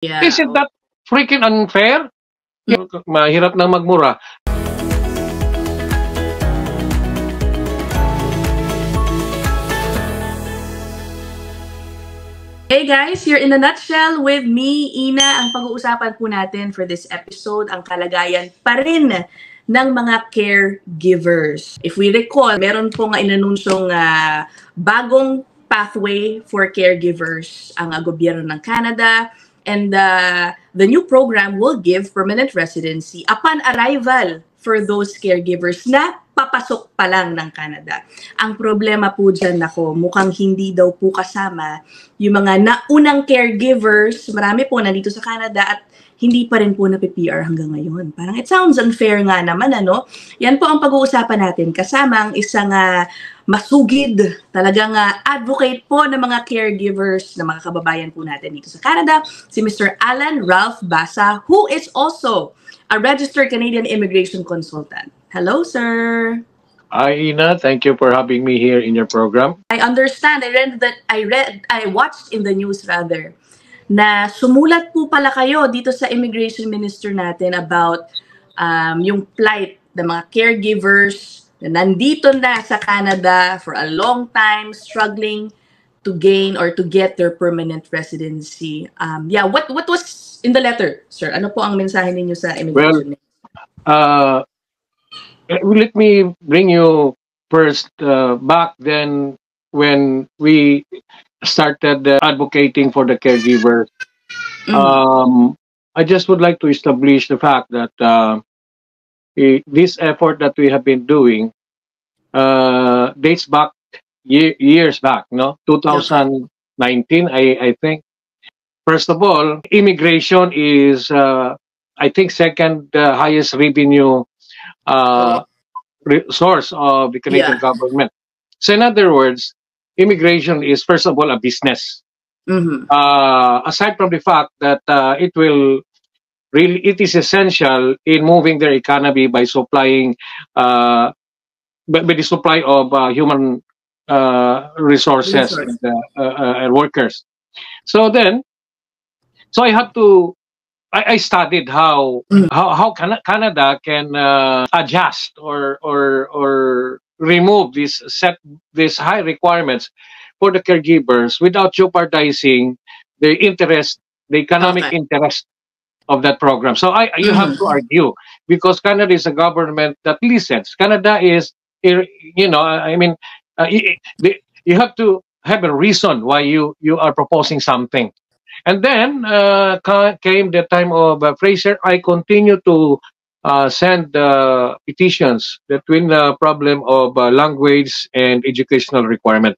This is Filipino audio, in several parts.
Yeah. Isn't that freaking unfair? Mahirap na magmura. Hey guys, you're in a nutshell with me, Ina. Ang pag-uusapan po natin for this episode, ang kalagayan pa rin ng mga caregivers. If we recall, meron po nga inanunsyong bagong pathway for caregivers ang gobyerno ng Canada, and the new program will give permanent residency upon arrival for those caregivers na papasok pa lang ng Canada. Ang problema po dyan, mukhang hindi daw po kasama yung mga naunang caregivers. Marami po nandito sa Canada at hindi pa rin po na-PR hanggang ngayon. Parang it sounds unfair nga naman, ano? Yan po ang pag-uusapan natin kasama ang isang masugid, talagang advocate po ng mga caregivers na mga kababayan po natin dito sa Canada, si Mr. Alan Ralph Basa, who is also a registered Canadian immigration consultant. Hello, sir. Hi, Ina. Thank you for having me here in your program. I understand. I watched in the news rather, na sumulat po pala kayo dito sa immigration minister natin about yung plight ng mga caregivers na nandito na sa Canada for a long time, struggling to gain or to get their permanent residency. What was in the letter, sir? Ano po ang mensahe ninyo sa immigration? Well, let me bring you first back then when we started advocating for the caregiver. I just would like to establish the fact that this effort that we have been doing dates back years back, no? 2019, I think. First of all, immigration is, I think, second highest revenue source of the Canadian government. So in other words, immigration is, first of all, a business. Aside from the fact that it is essential in moving their economy by supplying, by the supply of human resources and workers. So I studied how Canada can adjust or remove these high requirements for the caregivers without jeopardizing the economic interest of that program. So you have to argue, because Canada is a government that listens. Canada is, you have to have a reason why you are proposing something. And then came the time of Fraser. I continue to send petitions between the problem of language and educational requirement.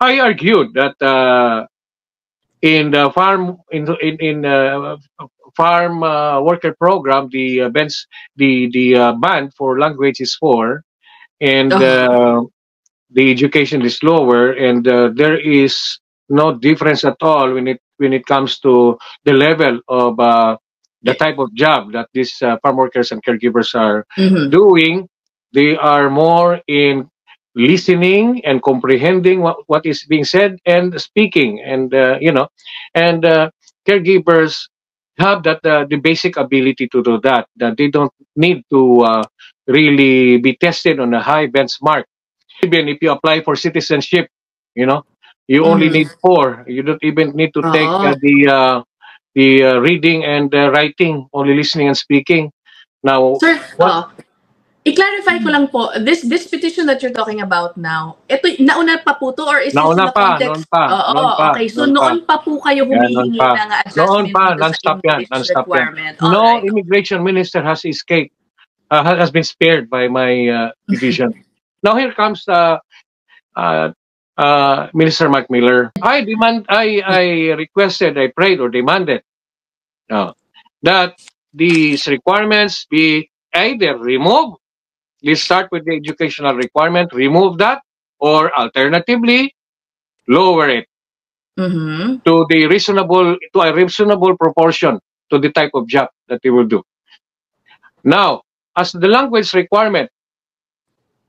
I argued that in the farm worker program, the band for language is 4, and the education is lower, and there is no difference at all when it comes to the level of the type of job that these farm workers and caregivers are doing. They are more in listening and comprehending what is being said and speaking, and caregivers have that the basic ability to do that they don't need to really be tested on a high benchmark. Even if you apply for citizenship, you only need 4. You don't even need to take the reading and writing, only listening and speaking. Now, sir, i-clarify ko lang po, this petition that you're talking about now, ito, nauna pa po to, or is this in the context? Okay. So noon pa po kayo humihingi ng adjustment non-stop yan. Requirement. No immigration minister has escaped, has been spared by my division. Now here comes Minister Mark Miller. I requested, I prayed or demanded that these requirements be either removed. Let's start with the educational requirement, remove that, or alternatively, lower it to a reasonable proportion to the type of job that they will do. Now, as the language requirement,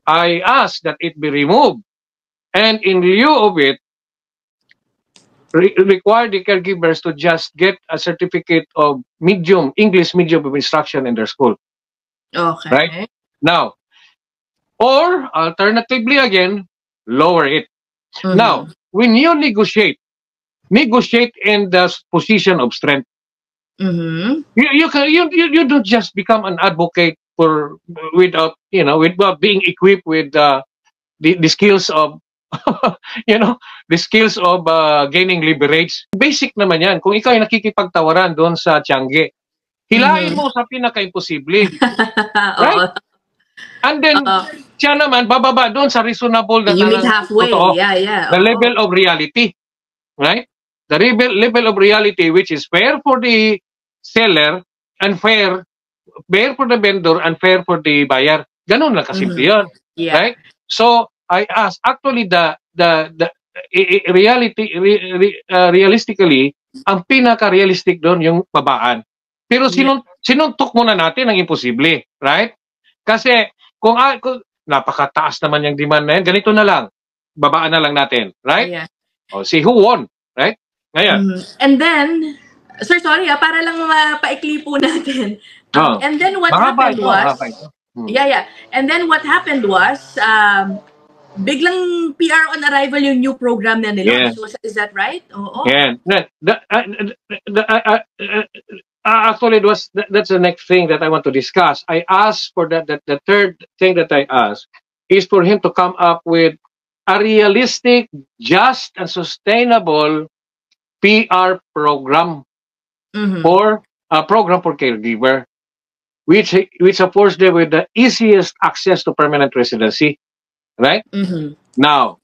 I ask that it be removed, and in lieu of it, require the caregivers to just get a certificate of English medium of instruction in their school. Okay. Right? Now, or alternatively again, lower it. Now, when you negotiate in the position of strength. You don't just become an advocate without being equipped with the skills of the skills of gaining leverage. Basic naman yan. Kung ikaw ay nakikipagtawaran doon sa Tiangge, hilahin mo sa pinaka-imposible. Right? And then, siya naman, bababa doon sa reasonable na you meet halfway. Totoo, yeah. the level of reality. Right? The level of reality which is fair for the seller and fair for the vendor and fair for the buyer. Ganun lang kasimple yun. Yeah. Right? So, I asked, actually, realistically, ang pinaka-realistic doon yung babaan. Pero sinuntok muna natin ang imposible. Right? Kasi, kung napakataas naman yung demand na yan, ganito na lang. Babaan na lang natin. Right? Yeah. See who won. Right? Ngayon. And then, sir, sorry para lang paikli po natin. And then what happened was, And then what happened was, biglang PR on arrival yung new program na nila. So, is that right? Yeah. Actually, that's the next thing that I want to discuss. I asked for the third thing that I asked is for him to come up with a realistic, just, and sustainable PR program for a program for caregiver, which affords them with the easiest access to permanent residency. Right? Now,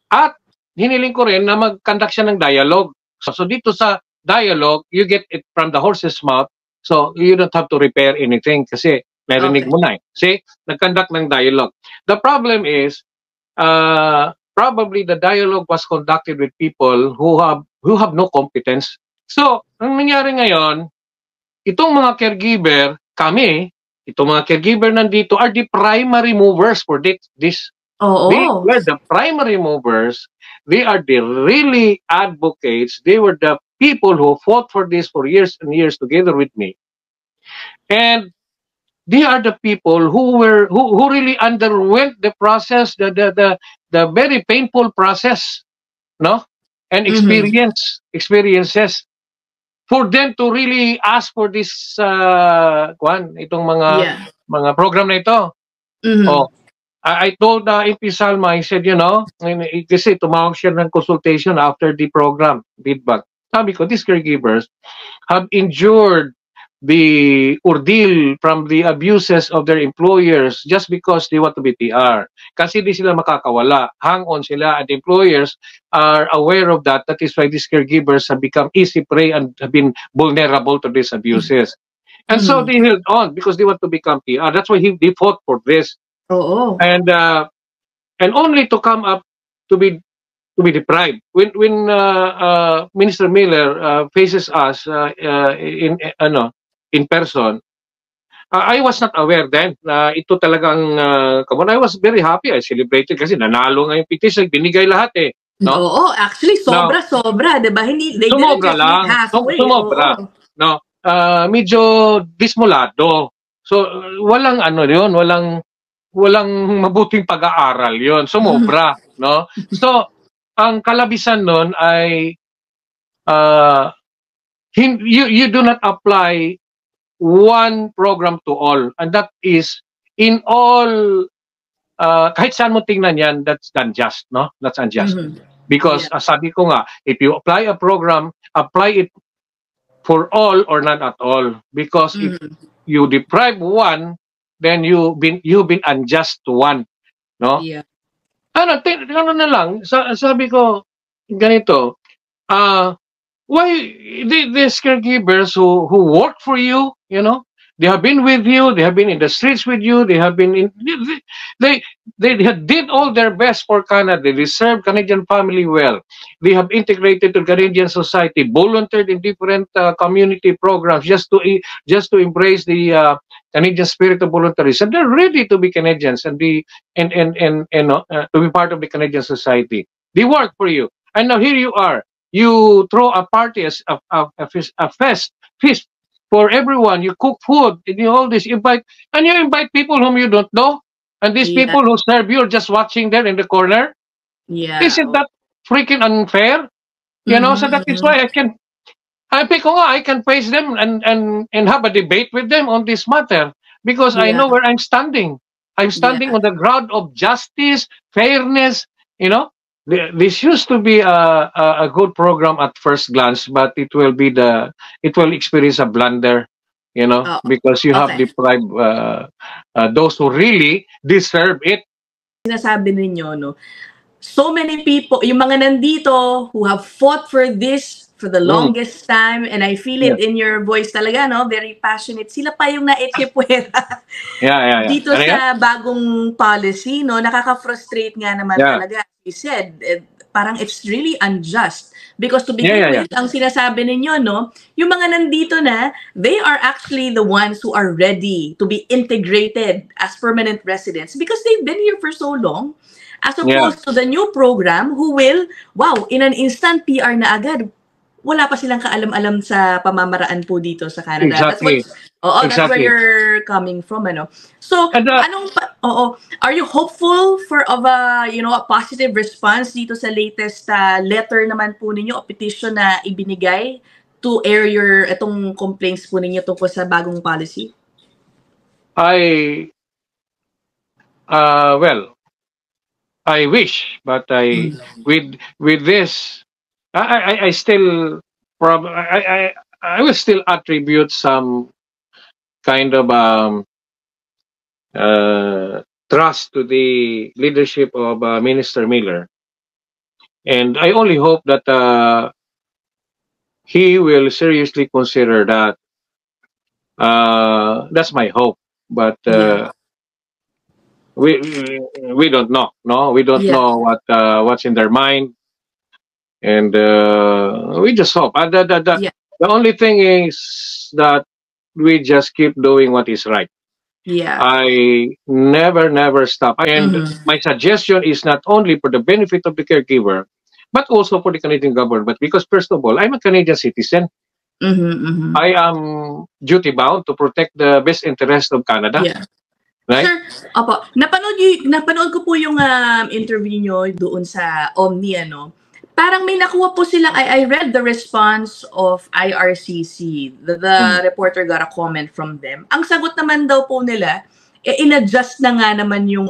at hiniling ko rin na mag-conduct siya ng dialogue. So dito sa dialogue, you get it from the horse's mouth, so you don't have to repair anything kasi narinig mo na. See? Nag-conduct ng dialogue. The problem is, probably the dialogue was conducted with people who have no competence. So, ang nangyari ngayon, itong mga caregiver, itong mga caregiver nandito are the primary movers for this. They were the primary movers. They are the really advocates. They were the people who fought for this for years and years together with me. And they are the people who really underwent the process, the very painful process, no? And experiences for them to really ask for this itong mga program na ito. I told MP Salma, I said, kasi tumawag siya ng consultation after the program feedback. Sabi ko, these caregivers have endured the ordeal from the abuses of their employers just because they want to be PR. Kasi di sila makakawala. Hang on sila, and employers are aware of that. That is why these caregivers have become easy prey and have been vulnerable to these abuses. And so they held on because they want to become PR. That's why they fought for this. And only to come up to be deprived. When Minister Miller faces us in person, I was not aware then na ito talagang I was very happy. I celebrated kasi nanalo nga yung petition, binigay lahat eh. No? Actually sobra, 'di ba? Sumobra lang. Sumobra. No. Medyo dismolado. So walang walang mabuting pag-aaral 'yon. Sumobra, no? So ang kalabisan nun ay you do not apply one program to all, and that is in all kahit saan mo tingnan yan, that's unjust, no? That's unjust. Because sabi ko nga, if you apply a program, apply it for all or not at all, because if you deprive one, then you've been unjust to one, no? Ano na lang, sabi ko ganito, why these caregivers who work for you, they have been with you, they have been in the streets with you, they have been they did all their best for Canada. They served Canadian family well. They have integrated to Canadian society, volunteered in different community programs just to embrace the Canadian spirit of volunteerism. They're ready to be Canadians and to be part of the Canadian society. They work for you. And now here you are. You throw a party, a feast for everyone. You cook food, and you all this invite, and you invite people whom you don't know. And these Yeah. people who serve you are just watching there in the corner. Yeah. Isn't that freaking unfair? You know, so that is why I can face them and have a debate with them on this matter because I know Yeah. where I'm standing. I'm standing Yeah. on the ground of justice, fairness. You know, this used to be a good program at first glance, but it will experience a blunder. You know, Oh, because you have okay. deprived those who really deserve it. Sinasabi ninyo, no? So many people, yung mga nandito who have fought for this for the Mm, longest time, and I feel yeah, it in your voice talaga, no? Very passionate. Sila pa yung naechepuera yeah. dito Ano yan? sa bagong policy, no? Nakaka-frustrate nga naman Yeah, talaga. You said, parang it's really unjust. Because to yeah, begin yeah. with, ang sinasabi ninyo, no? Yung mga nandito na, they are actually the ones who are ready to be integrated as permanent residents because they've been here for so long. As Yeah, opposed to the new program who will, wow, in an instant PR na agad. Wala pa silang kaalam-alam sa pamamaraan po dito sa Canada. That's what, exactly, that's where exactly. you're coming from, ano. So, And are you hopeful of a, a positive response dito sa latest letter naman po ninyo o petition na ibinigay to air itong complaints po ninyo tungkol sa bagong policy? Well, I wish, but with this, I still I will still attribute some kind of trust to the leadership of Minister Miller, and I only hope that he will seriously consider that. That's my hope, but Yeah. we we don't know. No, we don't Yeah. know what's in their mind. And we just hope. Yeah. The only thing is that we just keep doing what is right. Yeah. I never stop. And my suggestion is not only for the benefit of the caregiver, but also for the Canadian government. Because first of all, I'm a Canadian citizen. I am duty bound to protect the best interest of Canada. Yeah. Right? Sir, opo, napanood ko po yung interview nyo doon sa Omni, ano. Parang may nakuha po silang, I read the response of IRCC. The reporter got a comment from them. Ang sagot naman daw po nila, in-adjust na nga naman yung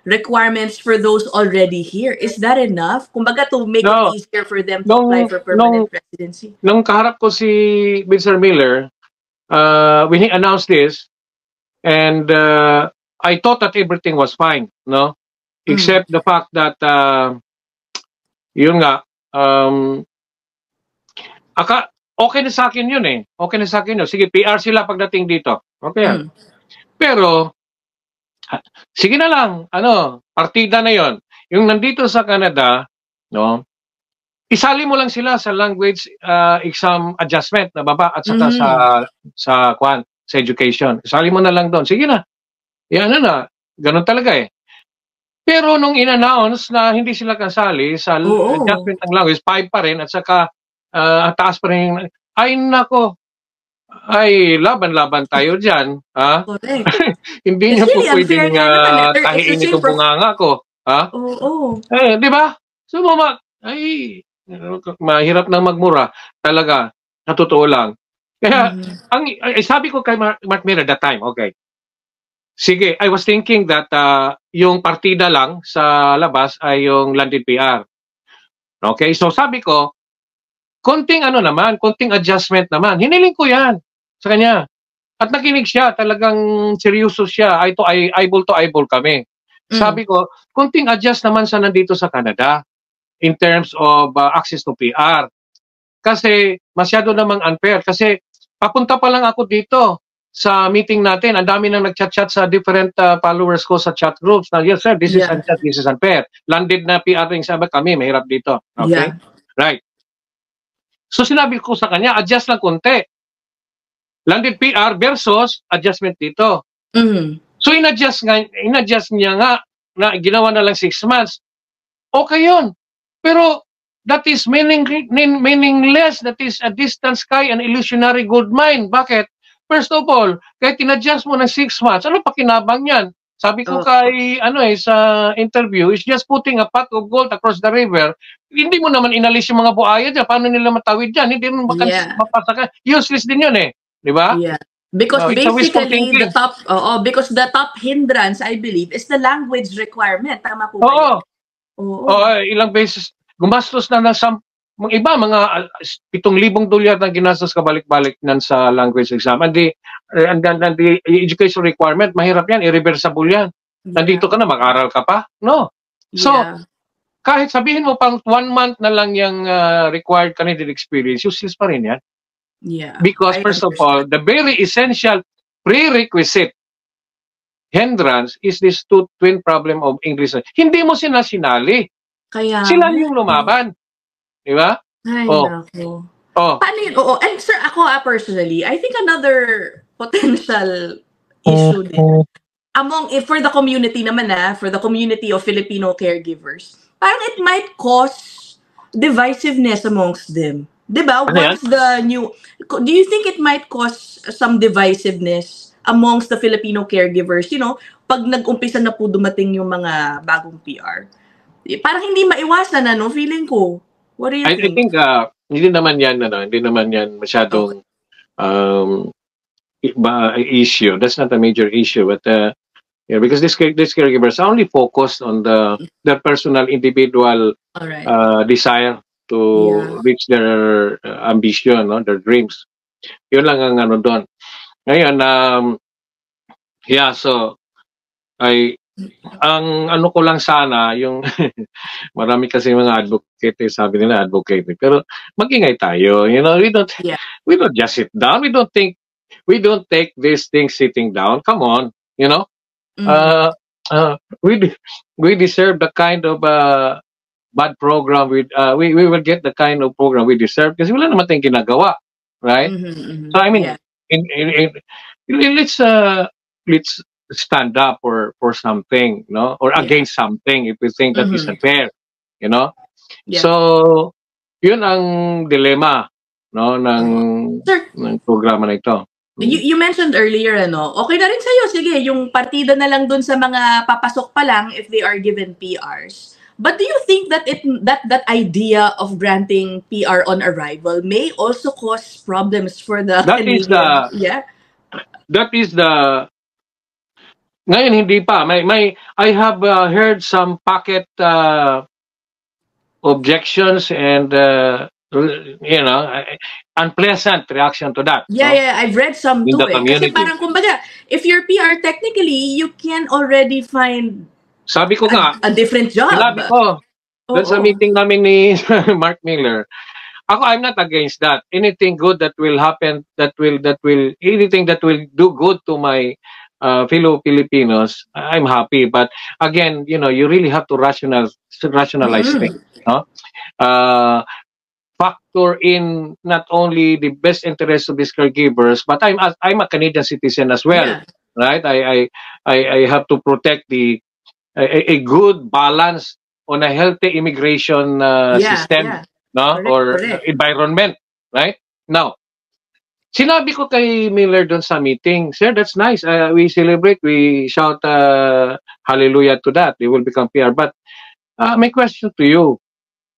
requirements for those already here. Is that enough? Kumbaga to make it easier for them to apply for permanent residency? Nung kaharap ko si Mr. Miller, when he announced this, and I thought that everything was fine, no? Except the fact that yun nga, okay na sa akin yun eh. Okay na sa akin yun. Sige, PR sila pagdating dito. Okay yan. Pero, sige na lang, partida na yon. Yung nandito sa Canada, no, isali mo lang sila sa language exam adjustment na baba at saka sa education. Isali mo na lang doon. Sige na. Yan na. Ganun talaga eh. Pero nung in-announce na hindi sila kasali sa adjustment ng language, 5 pa rin at saka taas pa rin. Ay nako. Ay, laban-laban tayo dyan. Ha? Hindi niya po pwedeng tahiin itong bunganga ko. Ha? Di ba? So, mahirap nang magmura. Talaga. Sa totoo lang. Kaya, sabi ko kay Mark Miller that time, okay. Sige, I was thinking that yung partida lang sa labas ay yung landed PR. Okay, so sabi ko, konting adjustment naman. Hiniling ko yan sa kanya. At nakinig siya, talagang seryoso siya. Eyeball to eyeball kami. Sabi ko, konting adjust naman sa nandito sa Canada in terms of access to PR. Kasi masyado namang unfair. Kasi papunta pa lang ako dito sa meeting natin, ang dami nang nag-chat-chat sa different followers ko sa chat groups na, yes sir, this is unfair, this is unfair. Landed na PR rin sabi kami, mahirap dito. Okay? Yeah. Right. So sinabi ko sa kanya, adjust lang konti. Landed PR versus adjustment dito. So in-adjust niya nga, na ginawa na lang 6 months. Okay yun. Pero that is meaningless. That is a distant sky and illusionary gold mine. Bakit? First of all, kahit in-adjust mo ng 6 months, ano pa kinabang yan? Sabi ko kay, sa interview, is just putting a pot of gold across the river. Hindi mo naman inalis yung mga buhaya dyan. Paano nila matawid dyan? Hindi mo mapasaka. Useless din yun eh. Di ba? Yeah. Because basically, because the top hindrance, I believe, is the language requirement. Tama po ba? Oo. Ilang beses, gumastos na ng iba, mga $7,000 na ginastos kabalik-balik nan sa language exam. And the education requirement, mahirap yan, irreversible yan. Nandito ka na, mag-aral ka pa? No. So, kahit sabihin mo pang 1 month na lang yung required candidate experience, useless pa rin yan. Yeah. Because first of all, the very essential prerequisite hindrance is this twin problem of English. Hindi mo sinali. Sila yung lumaban. Di ba? Ay, nako. Paano yun? And sir, ako personally, I think another potential issue din, for the community naman for the community of Filipino caregivers, parang it might cause divisiveness amongst them. Diba? Do you think it might cause some divisiveness amongst the Filipino caregivers? You know, pag nag-umpisa na po dumating yung mga bagong PR. Parang hindi maiwasan, feeling ko. What do you think? I think, hindi naman yan masyadong issue. That's not a major issue. But, because these caregivers are only focused on their personal, individual desire to reach their ambition, their dreams. Yun lang ang doon. Ngayon, so, ang ko lang sana, yung marami kasi mga advocate, sabi nila advocate, pero mag-ingay tayo. You know, we don't just sit down. We don't take this thing sitting down. Come on, you know. We deserve the kind of bad program. We will get the kind of program we deserve kasi wala naman tayong ginagawa, right? So I mean, let's stand up for something, or against something if we think that is unfair, So yun ang dilemma, ng programa na ito. You mentioned earlier, okay na rin sa'yo, sige, yung partida na lang dun sa mga papasok pa lang if they are given PRs. But do you think that that idea of granting PR on arrival may also cause problems for the Canadians? That is the ngayon hindi pa. I have heard some pocket objections and unpleasant reaction to that. I've read some too. Kasi parang kumbaga, if you're PR technically, you can already find sabi ko nga, a different job. Sabi ko, doon sa meeting namin ni Mark Miller, I'm not against that. Anything good that will happen, anything that will do good to my fellow Filipinos, I'm happy. But again, you really have to rationalize things. Factor in not only the best interest of these caregivers, but I'm a Canadian citizen as well, right? I have to protect a good balance on a healthy immigration system, or environment, right? Now, sinabi ko kay Miller doon sa meeting, sir, that's nice. We celebrate, we shout hallelujah to that. They will become PR. But my question to you,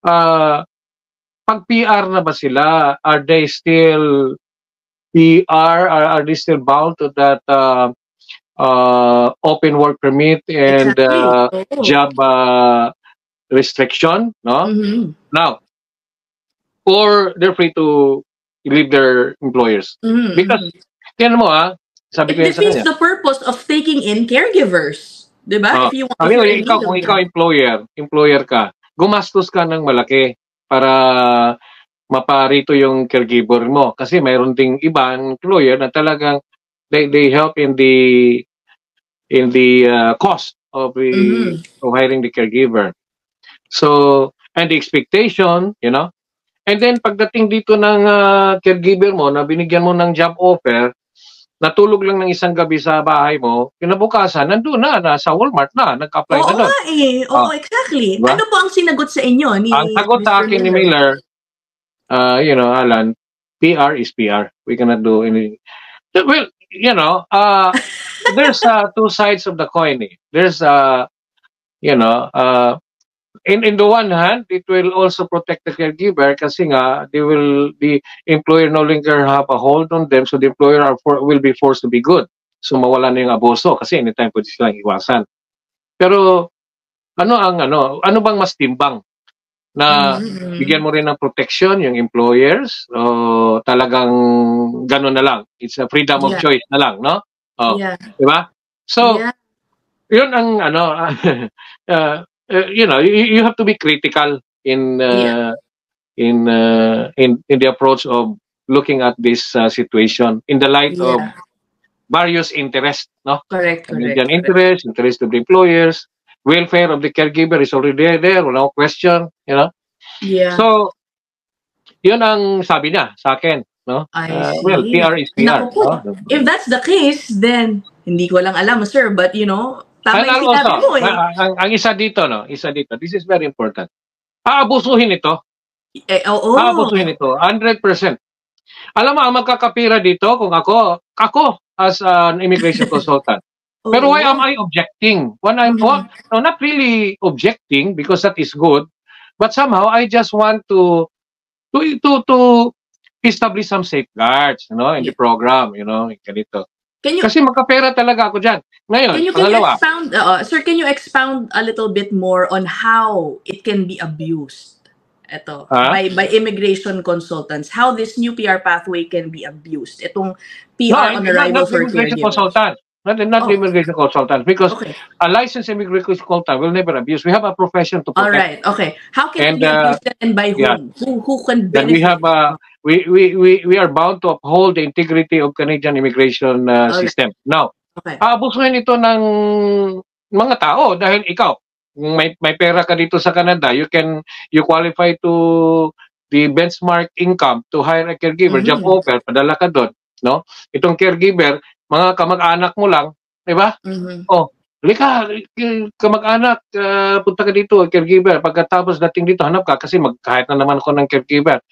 pag PR na ba sila, are they still PR? Are they still bound to that open work permit and job restriction, Now, or they're free to leave their employers. Because, tiyan mo sabi ko it defeats the purpose of taking in caregivers. Diba? Kung ikaw employer ka, gumastos ka ng malaki para maparito yung caregiver mo. Kasi mayroon ding ibang employer na talagang they help in the cost of hiring the caregiver. So, and the expectation, and then pagdating dito ng caregiver mo na binigyan mo ng job offer, natulog lang ng isang gabi sa bahay mo, kinabukasan, nandun na, nasa Walmart na, nag-apply Oo na doon. nga eh. Oo, exactly. Diba? Ano po ang sinagot sa inyo ni Ang sagot sa Mr. akin ni Miller? Miller, Alan, PR is PR. We cannot do anything. Well, there's two sides of the coin. There's, in the one hand, it will also protect the caregiver kasi nga, the employer no longer have a hold on them, so the employer will be forced to be good. So mawala na yung abuso kasi anytime pwede silang iwasan. Pero, ano bang mas timbang? Na bigyan mo rin ng protection yung employers o talagang gano'n na lang? It's a freedom of choice na lang, no? Diba? So, yun ang you have to be critical in the approach of looking at this situation in the light of various interests, no? Correct. Interest of the employers, welfare of the caregiver is already there, no question, So, yun ang sabi niya sa akin, no? I see. Well, PR is PR. No? If that's the case, then hindi ko lang alam, sir, but tama yung sinabi mo eh. Ang isa dito, this is very important. Aabusuhin ito. Aabusuhin ito, 100%. Alam mo, ang magkakapira dito, kung ako as an immigration consultant. Pero why am I objecting? Not really objecting because that is good, but somehow I just want to establish some safeguards, in the program, ganito. Kasi magkapera talaga ako dyan. Ngayon, pangalawa. Can you expound a little bit more on how it can be abused? By immigration consultants, how this new PR pathway can be abused. Itong PR on arrival for caregivers. Not immigration consultants, because a licensed immigration consultant will never abuse. We have a profession to protect. All right. Okay. How can it be abused and by whom? Who can benefit? Then we have we are bound to uphold the integrity of Canadian immigration system. Now, aabusuhin ito ng mga tao dahil ikaw, may pera ka dito sa Canada, you qualify to the benchmark income to hire a caregiver, job offer, padala ka doon, no? Itong caregiver, mga kamag-anak mo lang, di ba? Lika, kamag-anak, punta ka dito, caregiver. Pagkatapos dating dito, hanap ka kasi kahit na naman ako ng caregiver.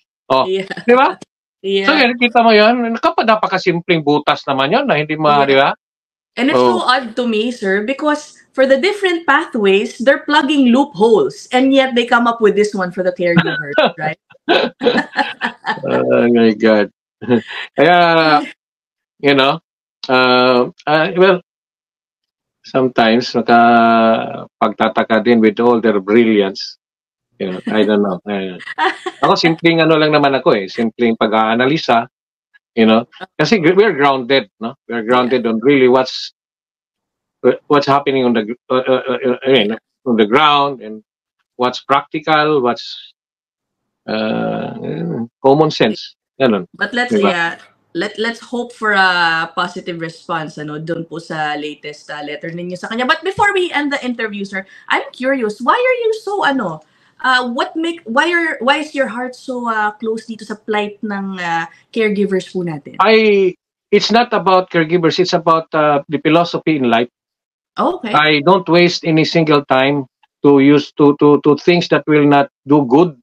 Di ba? So, kita mo yan, napakasimpleng butas naman yun na hindi di ba? And it's so odd to me, sir, because for the different pathways, they're plugging loopholes, and yet they come up with this one for the caregivers, right? Oh my God. Kaya, well, sometimes pagtataka din with all their brilliance. I don't know. Ako simpleng lang naman ako simpleng pag-aanalisa. Kasi we're grounded, no? We're grounded on really what's happening on the ground, and what's practical, what's common sense. But let's hope for a positive response doon po sa latest letter ninyo sa kanya. But before we end the interview, sir, I'm curious, why are you so why is your heart so close dito sa plight ng caregivers po natin? It's not about caregivers, it's about the philosophy in life. Okay. I don't waste any single time to use to things that will not do good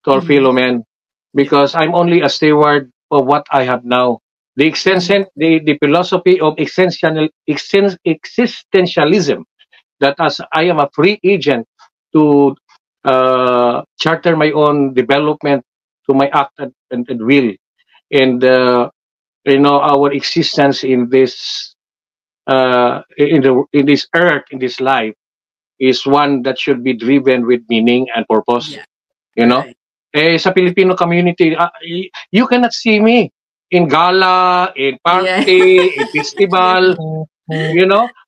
to our fellow men, because I'm only a steward of what I have now. The philosophy of existentialism, that as I am a free agent to charter my own development to my act and will, and our existence in this in this earth, in this life, is one that should be driven with meaning and purpose. Sa Filipino community, you cannot see me in gala, in party, in festival.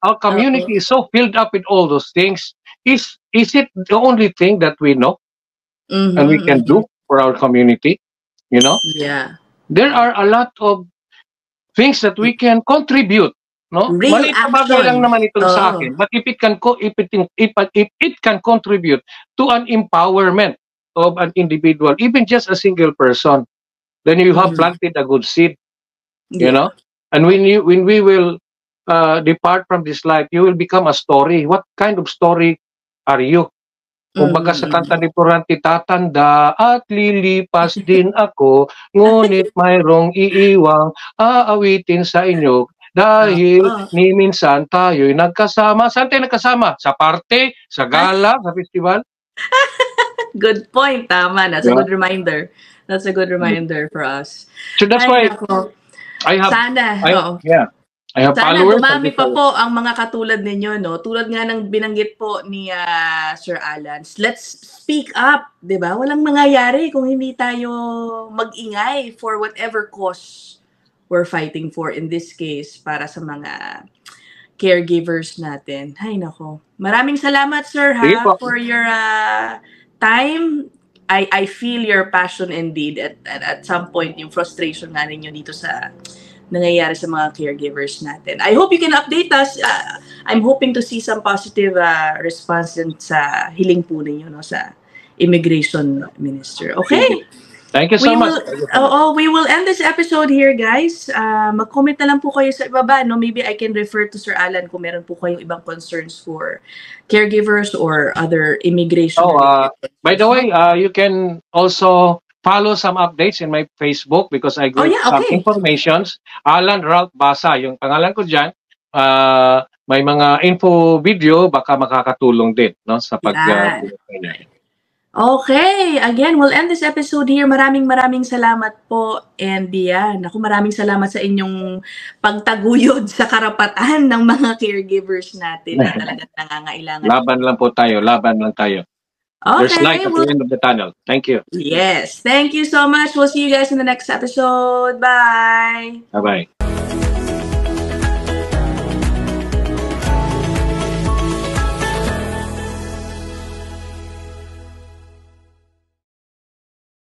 Our community is so filled up with all those things. Is it the only thing that we know and we can do for our community? There are a lot of things that we can contribute. No, maliit na bagay lang naman ito sa akin, but if it can contribute to an empowerment of an individual, even just a single person, then you have planted a good seed. And when we will depart from this life, you will become a story. What kind of story are you? Kumbaga sa kanta ni Puranti, tatanda at lilipas din ako, ngunit mayroong iiwang aawitin sa inyo dahil ni minsan tayo'y nagkasama. Saan tayo nagkasama? Sa parte? Sa gala? Sa festival? Good point. Tama. That's a good reminder. That's a good reminder for us. So that's why I have Sana followers. dumami pa po ang mga katulad ninyo, no? Tulad nga ng binanggit po ni Sir Alan. Let's speak up, 'di ba? Walang mangyayari kung hindi tayo mag-ingay for whatever cause we're fighting for, in this case para sa mga caregivers natin. Hay nako. Maraming salamat, Sir, for your time. I feel your passion indeed at some point, yung frustration nga ninyo dito sa nangyayari sa mga caregivers natin. I hope you can update us. I'm hoping to see some positive response sa hiling po ninyo, no, sa Immigration Minister. Okay? Thank you so much. We will end this episode here, guys. Mag-comment na lang po kayo sa ibaba, no? Maybe I can refer to Sir Alan kung meron po kayong ibang concerns for caregivers or other immigration. By the way, you can also follow some updates in my Facebook because I got some informations. Alan Ralph Basa, yung pangalan ko dyan. May mga info video, baka makakatulong din, no, sa Okay, again, we'll end this episode here. Maraming salamat po. And naku, maraming salamat sa inyong pagtaguyod sa karapatan ng mga caregivers natin na talagang nangangailangan. Laban lang po tayo, laban lang tayo. Okay, there's light at the end of the tunnel. Thank you. Yes, thank you so much. We'll see you guys in the next episode. Bye. Bye-bye.